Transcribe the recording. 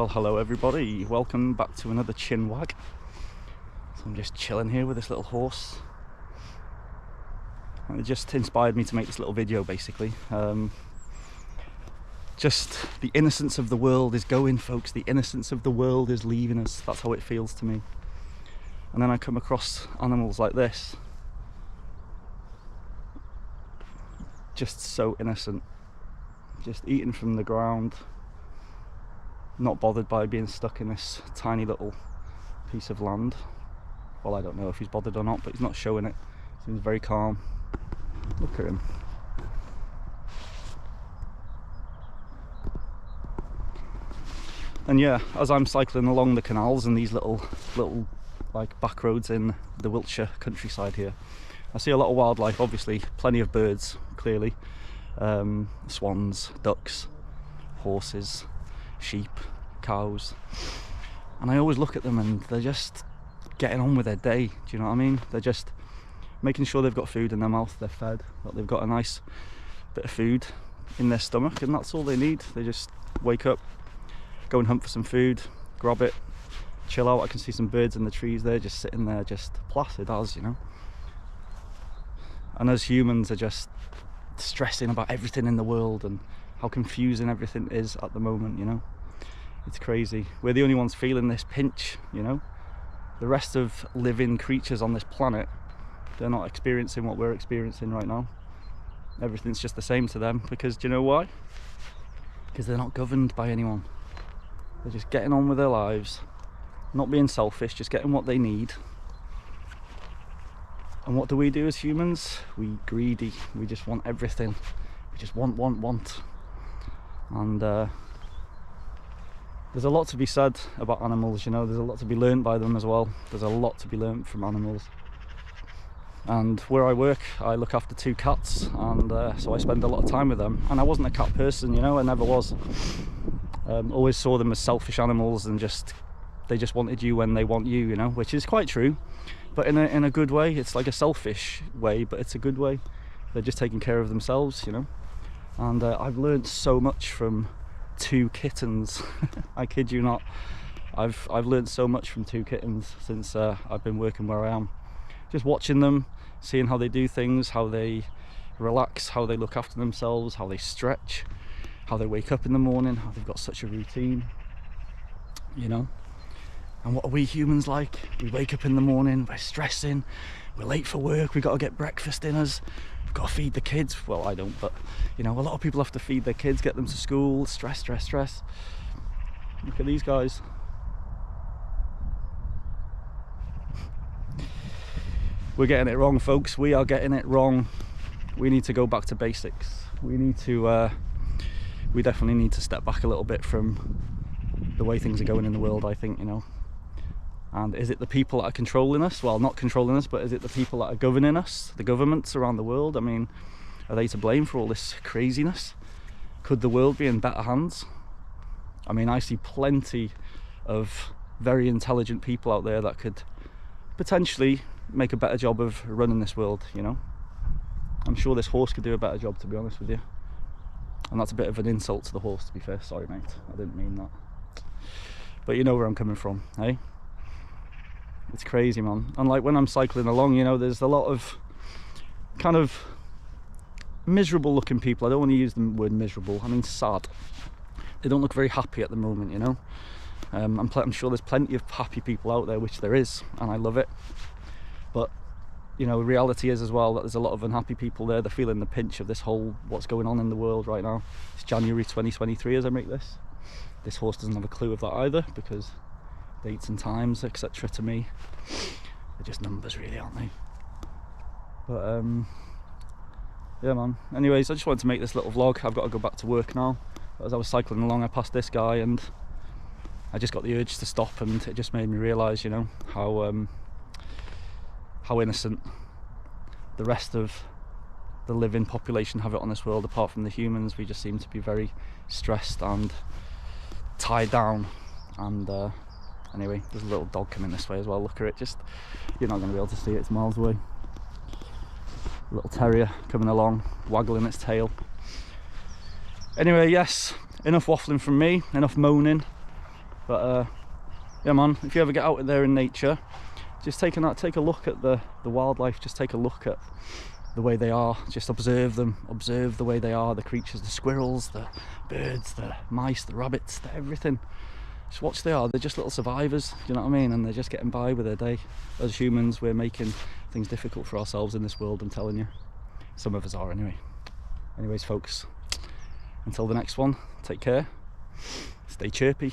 Well, hello everybody, welcome back to another chin wag. So I'm just chilling here with this little horse, and it just inspired me to make this little video basically. Just the innocence of the world is going, folks. The innocence of the world is leaving us. That's how it feels to me. And then I come across animals like this, just so innocent, just eating from the ground, not bothered by being stuck in this tiny little piece of land. Well, I don't know if he's bothered or not, but he's not showing it. Seems very calm. Look at him. And yeah, as I'm cycling along the canals and these little like back roads in the Wiltshire countryside here, I see a lot of wildlife, obviously, plenty of birds, clearly, swans, ducks, horses, sheep, cows, and I always look at them and they're just getting on with their day. Do you know what I mean? They're just making sure they've got food in their mouth, they're fed, that they've got a nice bit of food in their stomach, and that's all they need. They just wake up, go and hunt for some food, grab it, chill out. I can see some birds in the trees there, just sitting there, just placid as, you know. And as humans are just stressing about everything in the world and how confusing everything is at the moment, you know. It's crazy. We're the only ones feeling this pinch, you know. The rest of living creatures on this planet, they're not experiencing what we're experiencing right now. Everything's just the same to them, because do you know why? Because they're not governed by anyone. They're just getting on with their lives, not being selfish, just getting what they need. And what do we do as humans? We greedy. We just want everything. We just want. And there's a lot to be said about animals, you know. There's a lot to be learned by them as well. There's a lot to be learned from animals. And where I work, I look after 2 cats, and so I spend a lot of time with them. And I wasn't a cat person, you know, I never was. Always saw them as selfish animals, and they just wanted you when they want you, you know, which is quite true, but in a good way. It's like a selfish way, but it's a good way. They're just taking care of themselves, you know. And I've learned so much from 2 kittens. I kid you not. I've learned so much from 2 kittens since I've been working where I am. Just watching them, seeing how they do things, how they relax, how they look after themselves, how they stretch, how they wake up in the morning, how they've got such a routine, you know. And what are we humans like? We wake up in the morning, we're stressing, we're late for work, we've got to get breakfast in us, we've got to feed the kids. Well, I don't, but you know, a lot of people have to feed their kids, get them to school, stress. Look at these guys. We're getting it wrong, folks. We are getting it wrong. We need to go back to basics. We definitely need to step back a little bit from the way things are going in the world, I think, you know. And is it the people that are controlling us? Well, not controlling us, but is it the people that are governing us, the governments around the world? I mean, are they to blame for all this craziness? Could the world be in better hands? I mean, I see plenty of very intelligent people out there that could potentially make a better job of running this world, you know. I'm sure this horse could do a better job, to be honest with you. And that's a bit of an insult to the horse, to be fair. Sorry, mate, I didn't mean that. But you know where I'm coming from, eh? It's crazy, man. And like when I'm cycling along, you know, there's a lot of kind of miserable looking people. I don't want to use the word miserable, I mean sad. They don't look very happy at the moment, you know. I'm sure there's plenty of happy people out there, which there is, and I love it. But you know, reality is as well that there's a lot of unhappy people there. They're feeling the pinch of this whole what's going on in the world right now. It's January 2023 as I make this. This horse doesn't have a clue of that either, because dates and times, etc., to me, they're just numbers, really, aren't they? But yeah, man. Anyways, I just wanted to make this little vlog. I've got to go back to work now. But as I was cycling along, I passed this guy, and I just got the urge to stop, and it just made me realise, you know, how innocent the rest of the living population have it on this world. Apart from the humans, we just seem to be very stressed and tied down. And anyway, there's a little dog coming this way as well. Look at it. Just, you're not going to be able to see it, it's miles away. A little terrier coming along, waggling its tail. Anyway, yes, enough waffling from me, enough moaning. But yeah man, if you ever get out there in nature, just take a look at the wildlife, just take a look at the way they are, just observe them, observe the way they are, the creatures, the squirrels, the birds, the mice, the rabbits, everything. Just watch they are, they're just little survivors, you know what I mean, and they're just getting by with their day. As humans, we're making things difficult for ourselves in this world, I'm telling you. Some of us are anyway. Anyways folks, until the next one, take care, stay chirpy.